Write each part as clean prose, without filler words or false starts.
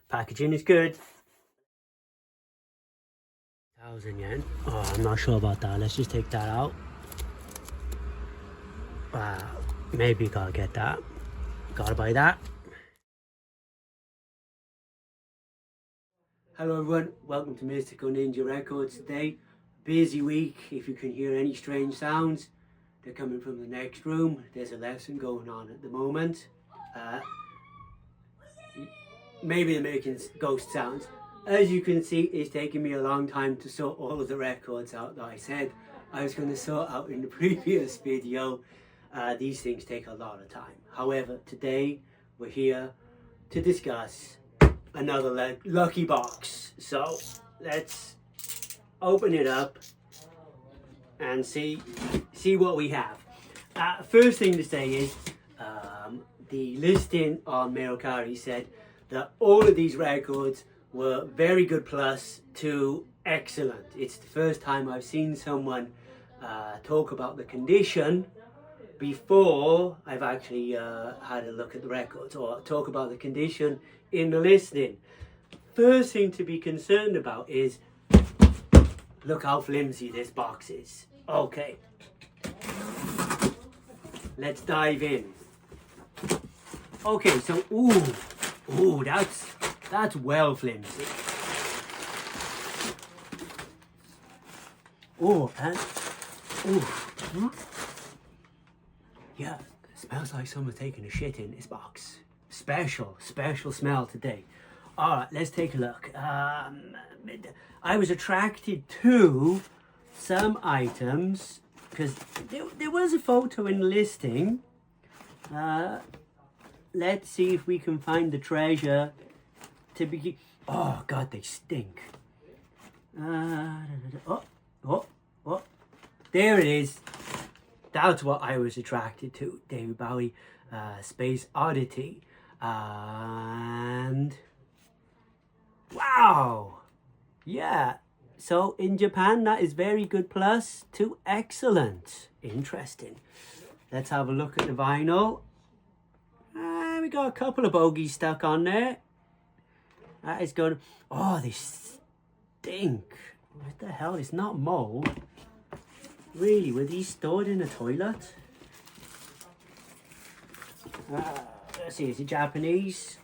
Packaging is good. 1,000 yen. Oh, I'm not sure about that. Let's just take that out. Maybe gotta get that. Gotta buy that. Hello everyone, welcome to Mystical Ninja Records. Today, busy week. If you can hear any strange sounds, they're coming from the next room. There's a lesson going on at the moment. Maybe they're making ghost sounds. As you can see, it's taken me a long time to sort all of the records out that I said I was going to sort out in the previous video. These things take a lot of time. However, today we're here to discuss another lucky box. So let's open it up and see what we have. First thing to say is the listing on Mercari said that all of these records were very good plus to excellent. It's the first time I've seen someone talk about the condition before I've actually had a look at the records, or talk about the condition in the listing. First thing to be concerned about is, look how flimsy this box is. Okay, let's dive in. Okay, so ooh, that's well flimsy. Yeah, it smells like someone's taking a shit in this box. Special smell today. All right, let's take a look. I was attracted to some items because there was a photo in the listing. Let's see if we can find the treasure to begin. Oh God, they stink. Oh, there it is. That's what I was attracted to. David Bowie, Space Oddity. And wow, yeah. So in Japan, that is very good plus to excellent. Interesting. Let's have a look at the vinyl. We got a couple of bogeys stuck on there. That is good. Oh, they stink. What the hell? It's not mold. Really, were these stored in a toilet? Let's see, is it Japanese?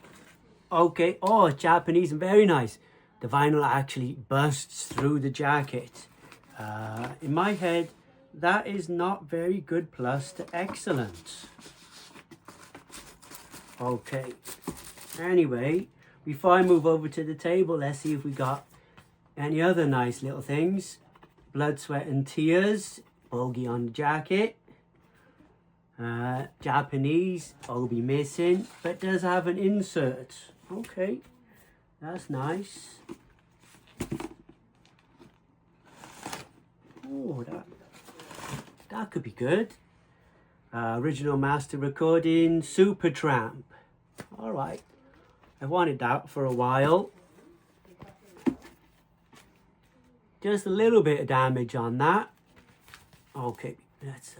Okay, oh, it's Japanese and very nice. The vinyl actually bursts through the jacket. In my head, that is not very good plus to excellent. Okay, anyway, before I move over to the table, let's see if we got any other nice little things. Blood, Sweat and Tears, bogey on the jacket. Japanese, I'll be missing, but does have an insert. Okay, that's nice. Oh, that could be good. Original master recording, Supertramp. All right, I wanted that for a while. Just a little bit of damage on that. Okay, let's.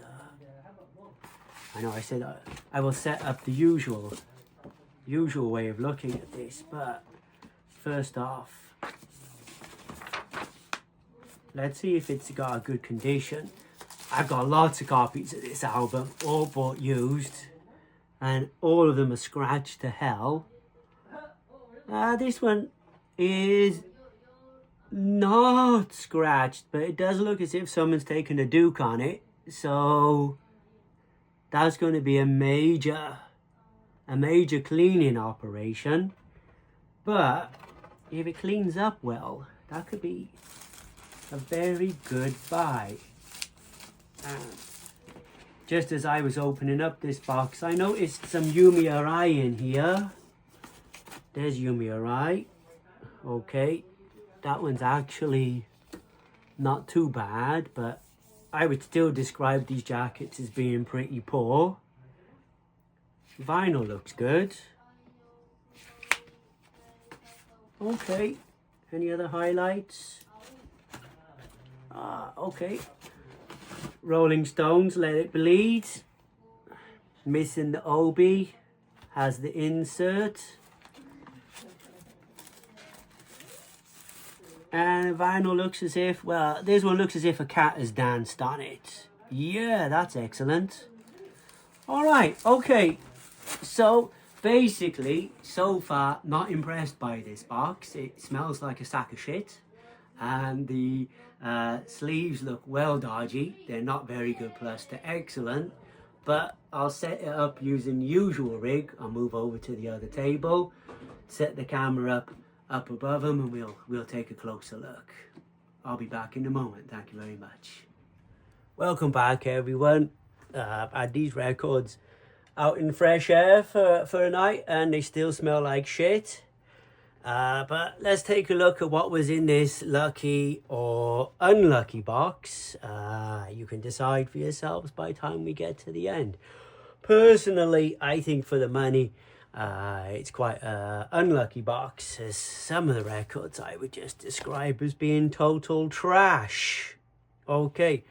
I know I said I will set up the usual way of looking at this, but first off, let's see if it's got a good condition. I've got lots of copies of this album, all bought used, and all of them are scratched to hell. This one is not scratched, but it does look as if someone's taken a Duke on it, so that's going to be a major cleaning operation. But if it cleans up well, that could be a very good buy. Just as I was opening up this box, I noticed some Yumi Arai in here. There's Yumi Arai. Okay, that one's actually not too bad, but I would still describe these jackets as being pretty poor. Vinyl looks good. Okay, any other highlights? Okay. Rolling Stones, Let It Bleed. Missing the Obi. Has the insert. And vinyl looks as if, well, this one looks as if a cat has danced on it. Yeah, that's excellent. All right, okay. So basically, so far, not impressed by this box. It smells like a sack of shit. And the sleeves look well dodgy. They're not very good plus they're excellent. But I'll set it up using the usual rig. I'll move over to the other table, set the camera up above them, and we'll take a closer look. I'll be back in a moment. Thank you very much. Welcome back, everyone. I've had these records out in fresh air for a night, and they still smell like shit. But let's take a look at what was in this lucky or unlucky box. You can decide for yourselves by the time we get to the end. Personally, I think for the money, it's quite an unlucky box, as some of the records I would just describe as being total trash. Okay,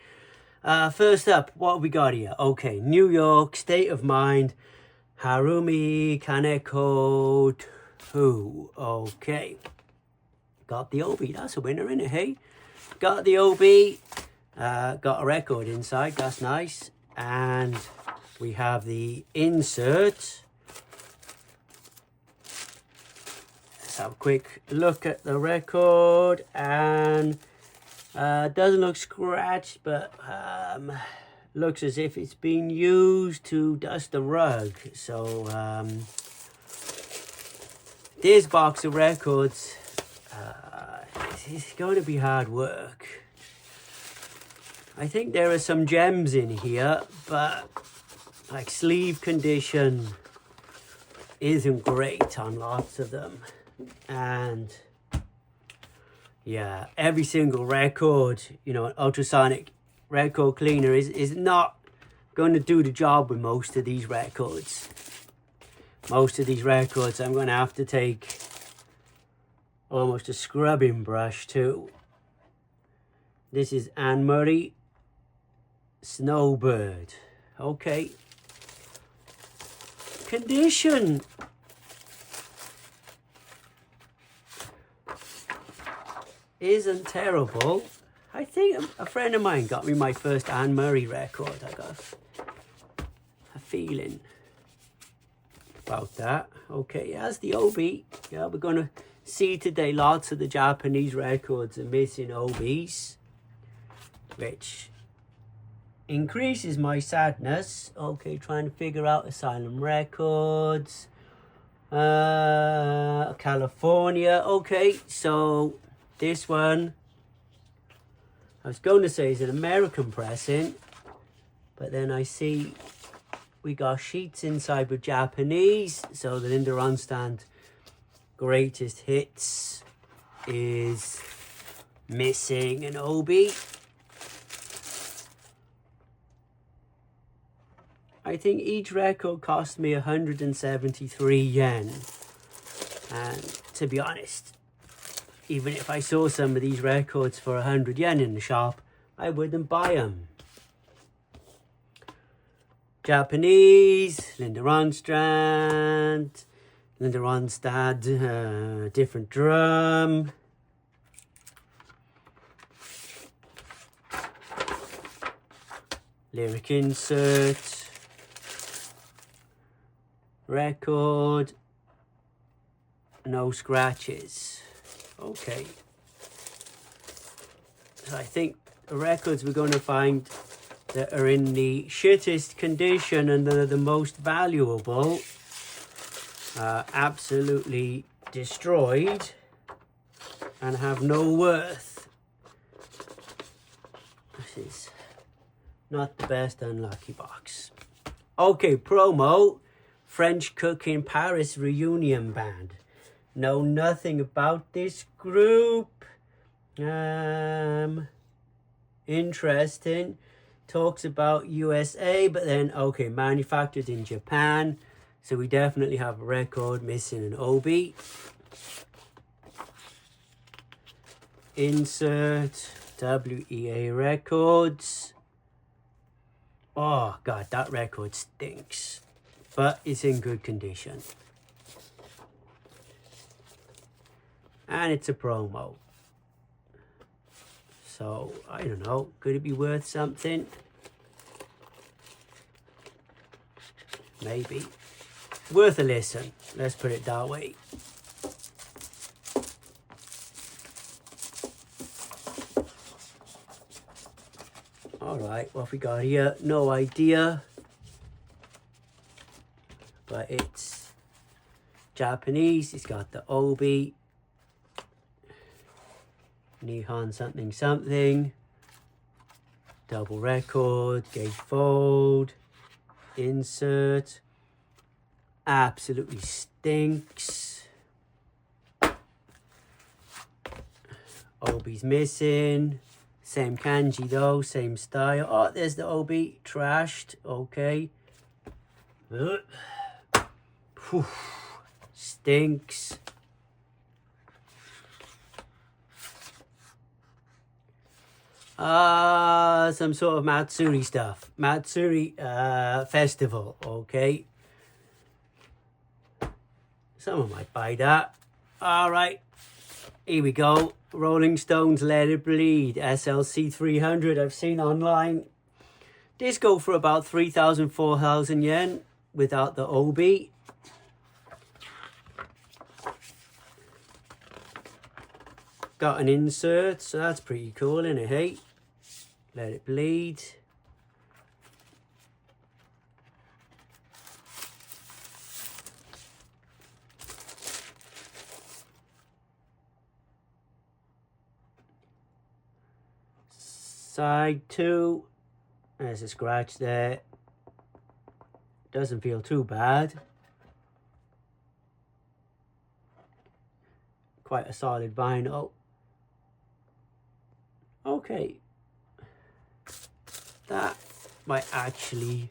first up, what have we got here? Okay, New York, State of Mind, Harumi Kaneko 2. Okay, got the OB, that's a winner, isn't it, hey? Got the OB, got a record inside, that's nice. And we have the insert. Let's have a quick look at the record, and doesn't look scratched, but looks as if it's been used to dust the rug. So this box of records is going to be hard work. I think there are some gems in here, but like sleeve condition isn't great on lots of them. And yeah, every single record, you know, an ultrasonic record cleaner is not going to do the job with most of these records. Most of these records I'm going to have to take almost a scrubbing brush too. This is Anne Murray Snowbird. Okay. Condition isn't terrible. I think a friend of mine got me my first Anne Murray record. I got a feeling about that. Okay, as the OB, yeah, we're gonna see today lots of the Japanese records are missing OBs, which increases my sadness. Okay, trying to figure out Asylum Records, California. Okay, so this one, I was going to say is an American pressing, but then I see we got sheets inside with Japanese. So the Linda Ronstadt Greatest Hits is missing an OB. I think each record cost me 173 yen. And to be honest, even if I saw some of these records for 100 yen in the shop, I wouldn't buy them. Japanese, Linda Ronstadt, different drum. Lyric insert. Record, no scratches. Okay, so I think the records we're going to find that are in the shittest condition and that are the most valuable are absolutely destroyed and have no worth. This is not the best unlucky box. Okay, promo. French Cook in Paris reunion band. Know nothing about this group. Interesting. Talks about USA, but then, okay, manufactured in Japan. So we definitely have a record missing an OB. Insert WEA Records. Oh, God, that record stinks. But it's in good condition. And it's a promo. So, I don't know, could it be worth something? Maybe. Worth a listen, let's put it that way. Alright, what have we got here? No idea. But it's Japanese. It's got the obi. Nihon something something. Double record. Gatefold. Insert. Absolutely stinks. Obi's missing. Same kanji though, same style. Oh, there's the obi. Trashed. Okay. Whew. Stinks. Some sort of Matsuri stuff. Matsuri festival, okay. Someone might buy that. Alright, here we go. Rolling Stones Let It Bleed, SLC 300. I've seen online. This go for about 3,000, 4,000 yen without the obi. Got an insert, so that's pretty cool, isn't it, hey? Let It Bleed. Side 2. There's a scratch there. Doesn't feel too bad. Quite a solid vinyl. Okay, that might actually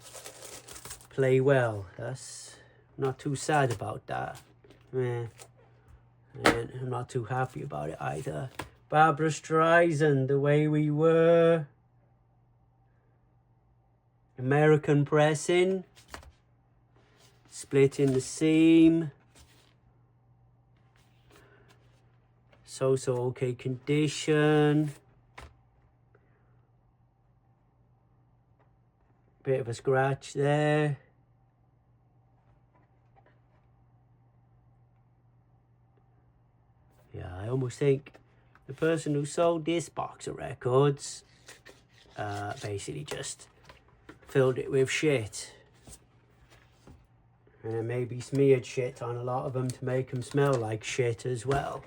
play well. That's not too sad about that. And I'm not too happy about it either. Barbra Streisand, The Way We Were. American pressing. Split in the seam. So okay condition. Bit of a scratch there. Yeah, I almost think the person who sold this box of records basically just filled it with shit. And maybe smeared shit on a lot of them to make them smell like shit as well.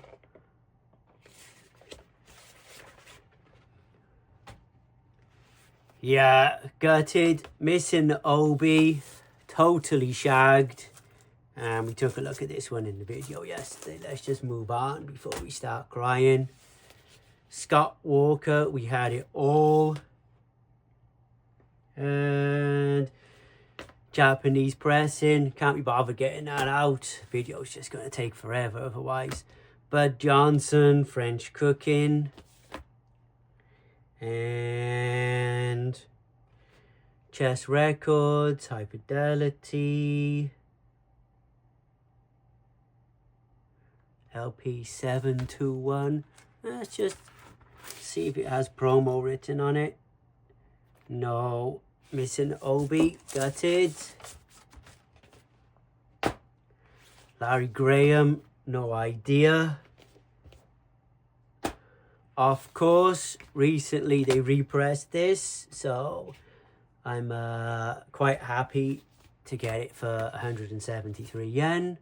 Yeah, gutted, missing the obi, totally shagged. And we took a look at this one in the video yesterday. Let's just move on before we start crying. Scott Walker, we had it all. And Japanese pressing, can't be bothered getting that out. Video's just going to take forever otherwise. Bud Johnson, French cooking. And Chess Records, High Fidelity, LP 721. Let's just see if it has promo written on it. No, missing obi, gutted. Larry Graham, no idea. Of course, recently they repressed this, so I'm quite happy to get it for 173 yen.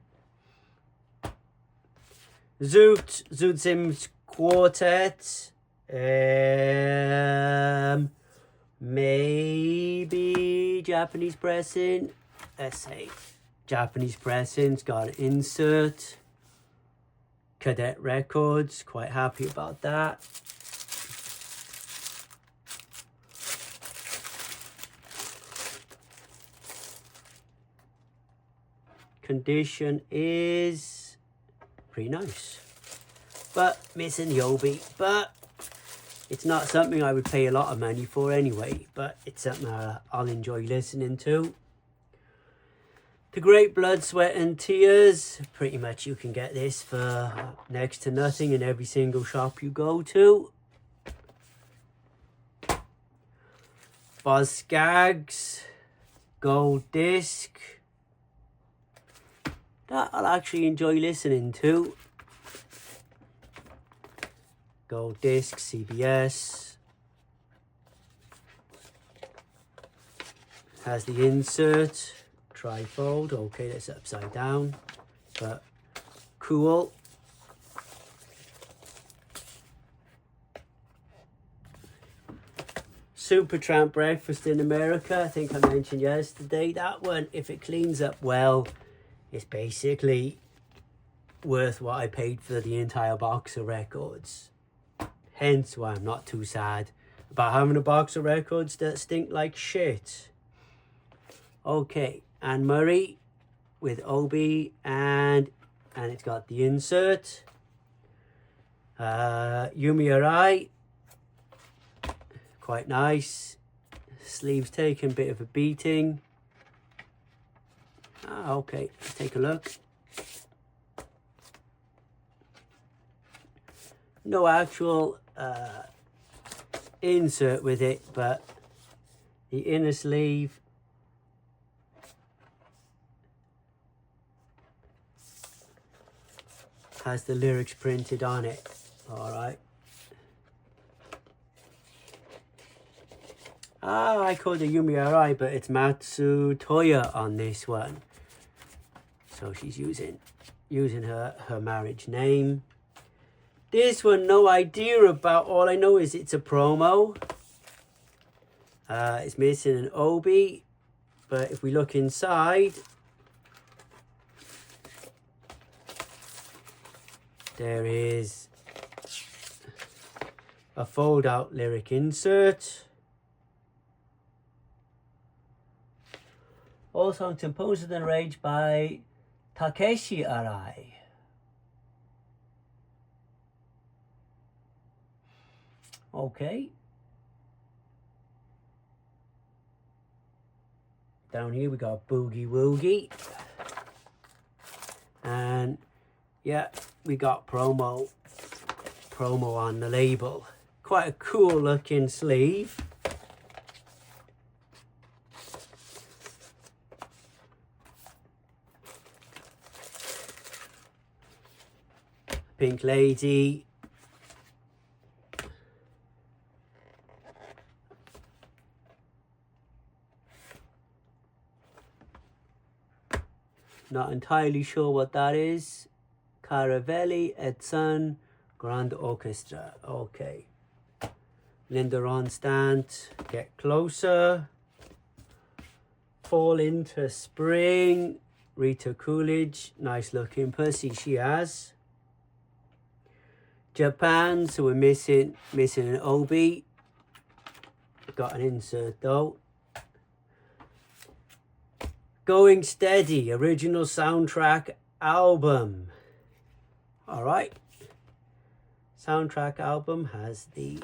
Zoot Sims Quartet, maybe Japanese pressing. Let's say Japanese pressing's got an insert. Cadet Records, quite happy about that. Condition is pretty nice, but missing the obi. But it's not something I would pay a lot of money for anyway, but it's something I'll enjoy listening to. The Great Blood, Sweat and Tears, pretty much you can get this for next to nothing in every single shop you go to. for Skags. Gold disc. That I'll actually enjoy listening to. Gold disc, CBS. Has the insert. Trifold. Okay, that's upside down. But cool. Supertramp breakfast in America. I think I mentioned yesterday. That one, if it cleans up well, it's basically worth what I paid for the entire box of records. Hence why I'm not too sad about having a box of records that stink like shit. Okay, Anne Murray with Obi and it's got the insert. Yumi Arai, quite nice. Sleeves taken, bit of a beating. Okay, let's take a look. No actual insert with it, but the inner sleeve has the lyrics printed on it. All right. I called it Yumi Arai, but it's Matsu Toya on this one. So she's using her marriage name. This one, no idea about. All I know is it's a promo. It's missing an Obi, but if we look inside, there is a fold-out lyric insert. All songs composed and arranged by Takeshi Arai. Okay. Down here we got Boogie Woogie. And yeah, we got promo on the label. Quite a cool looking sleeve. Pink Lady. Not entirely sure what that is. Caravelli, Edson, Grand Orchestra. Okay. Linda Ronstadt, Get Closer. Fall into Spring. Rita Coolidge, nice looking pussy she has. Japan, so we're missing an Obi. Got an insert though. Going Steady, original soundtrack album. All right. Soundtrack album has the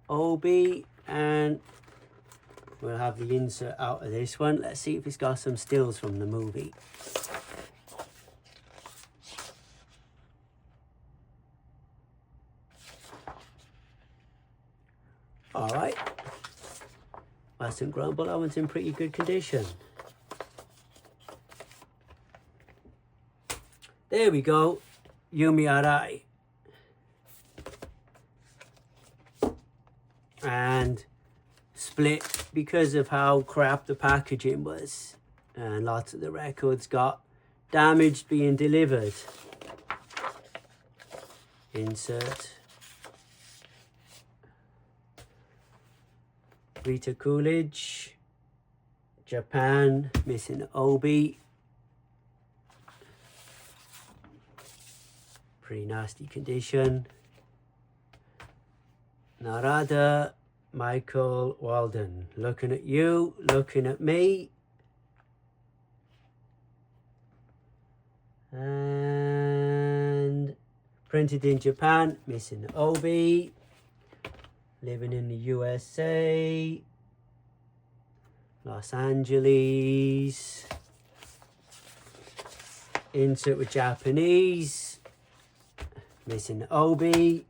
Obi, and we'll have the insert out of this one. Let's see if it's got some stills from the movie. All right. Western Grumble, that one's in pretty good condition. There we go. Yumi Arai. And split because of how crap the packaging was. And lots of the records got damaged being delivered. Insert. Rita Coolidge. Japan, missing Obi. Pretty nasty condition. Narada, Michael Walden. Looking at you, looking at me. And printed in Japan, missing Obi. Living in the USA. Los Angeles. Insert with Japanese. Missing Obi.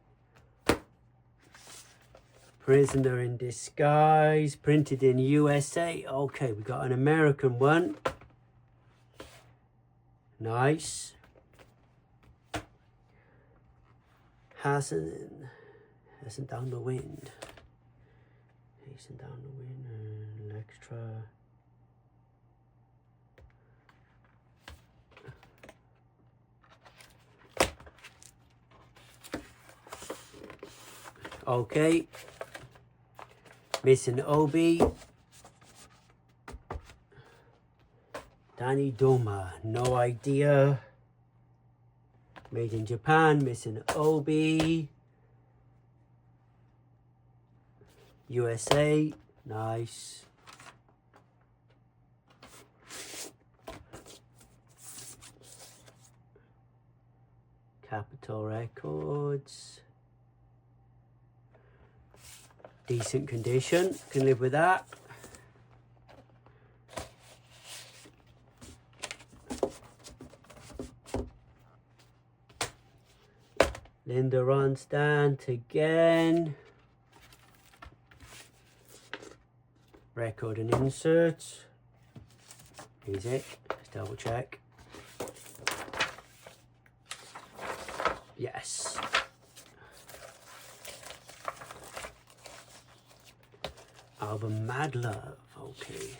Prisoner in Disguise, printed in USA. Okay, we got an American one. Nice. Hasten down the wind. Hasten down the wind. Extra. Okay. Missing Obi. Danny Doma, no idea. Made in Japan, missing Obi. USA, nice. Capitol Records. Decent condition, can live with that. Linda Ronstadt again. Record and insert. Is it? Let's double check. Yes. Album Mad Love. Okay.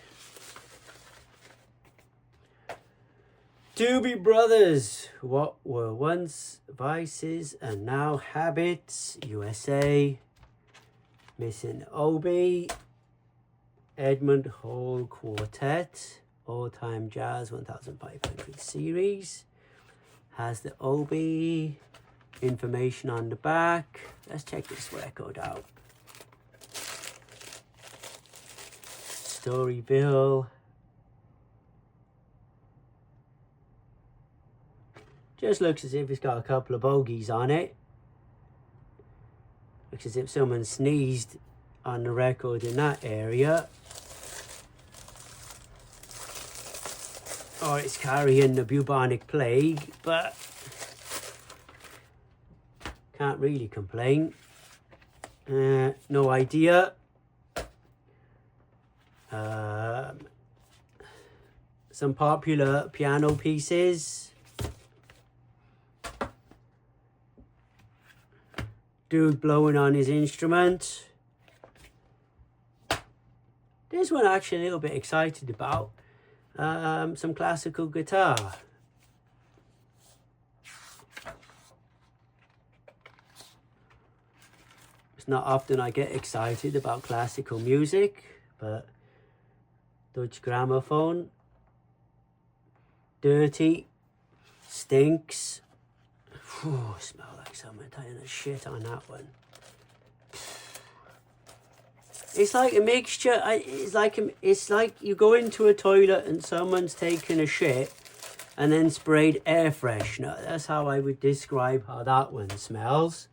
Doobie Brothers, what were once vices and now habits, USA. Missing Obi. Edmund Hall Quartet, all-time jazz 1500 series. Has the Obi information on the back. Let's check this record out. Storyville. Just looks as if it's got a couple of bogeys on it. Looks as if someone sneezed on the record in that area. Or it's carrying the bubonic plague, but can't really complain. No idea. Some popular piano pieces. Dude blowing on his instrument. This one I'm actually a little bit excited about. Some classical guitar. It's not often I get excited about classical music, but Dutch gramophone. Dirty. Stinks. Whew, smell like someone tying a shit on that one. It's like a mixture. It's like you go into a toilet and someone's taken a shit and then sprayed air freshener. That's how I would describe how that one smells.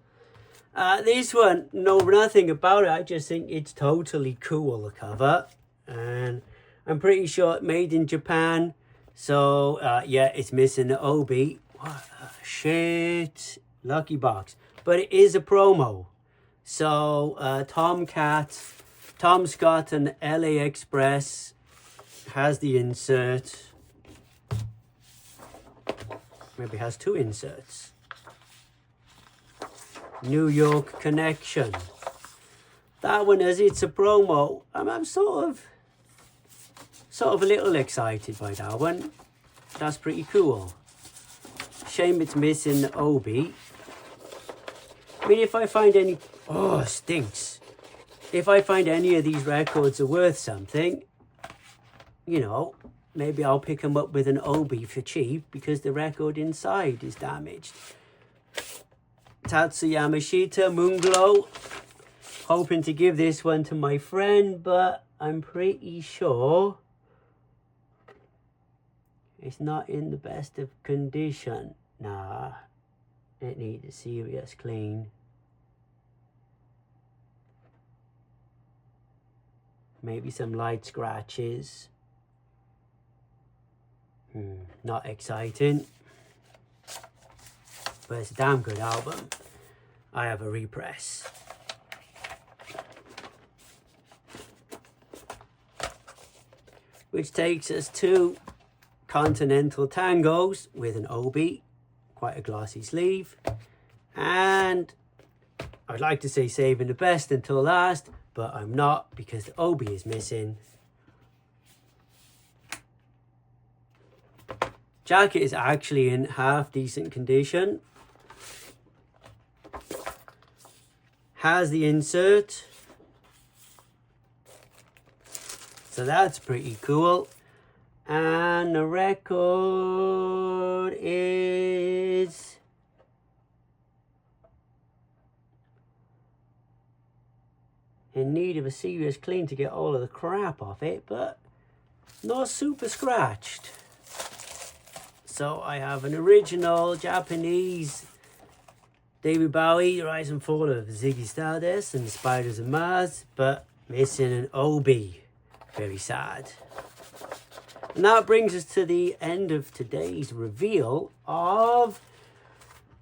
This one, know nothing about it. I just think it's totally cool, the cover. And I'm pretty sure it's made in Japan. So, yeah, it's missing the Obi. What a shit. Lucky box. But it is a promo. So, Tom Scott and LA Express has the insert. Maybe has two inserts. New York Connection. That one, as it's a promo, I'm sort of a little excited by that one. That's pretty cool. Shame it's missing the Obi. I mean, if I find any... Oh, stinks. If I find any of these records are worth something, you know, maybe I'll pick them up with an Obi for cheap because the record inside is damaged. Tatsu Yamashita, Moonglow. Hoping to give this one to my friend, but I'm pretty sure it's not in the best of condition. Nah, it needs a serious clean. Maybe some light scratches. Not exciting. But it's a damn good album. I have a repress. which takes us to Continental Tangos with an obi, quite a glossy sleeve, and I'd like to say saving the best until last, but I'm not because the obi is missing. Jacket is actually in half decent condition. Has the insert, so that's pretty cool. And the record is in need of a serious clean to get all of the crap off it, but not super scratched. So I have an original Japanese David Bowie, The Rise and Fall of Ziggy Stardust and the Spiders of Mars, but missing an obi. Very sad. And that brings us to the end of today's reveal of,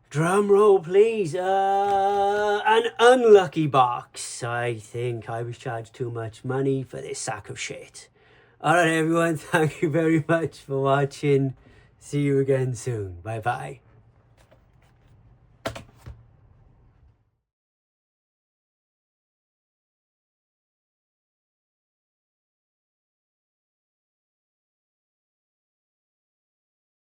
drum roll please, an unlucky box. I think I was charged too much money for this sack of shit. Alright everyone, thank you very much for watching. See you again soon. Bye bye.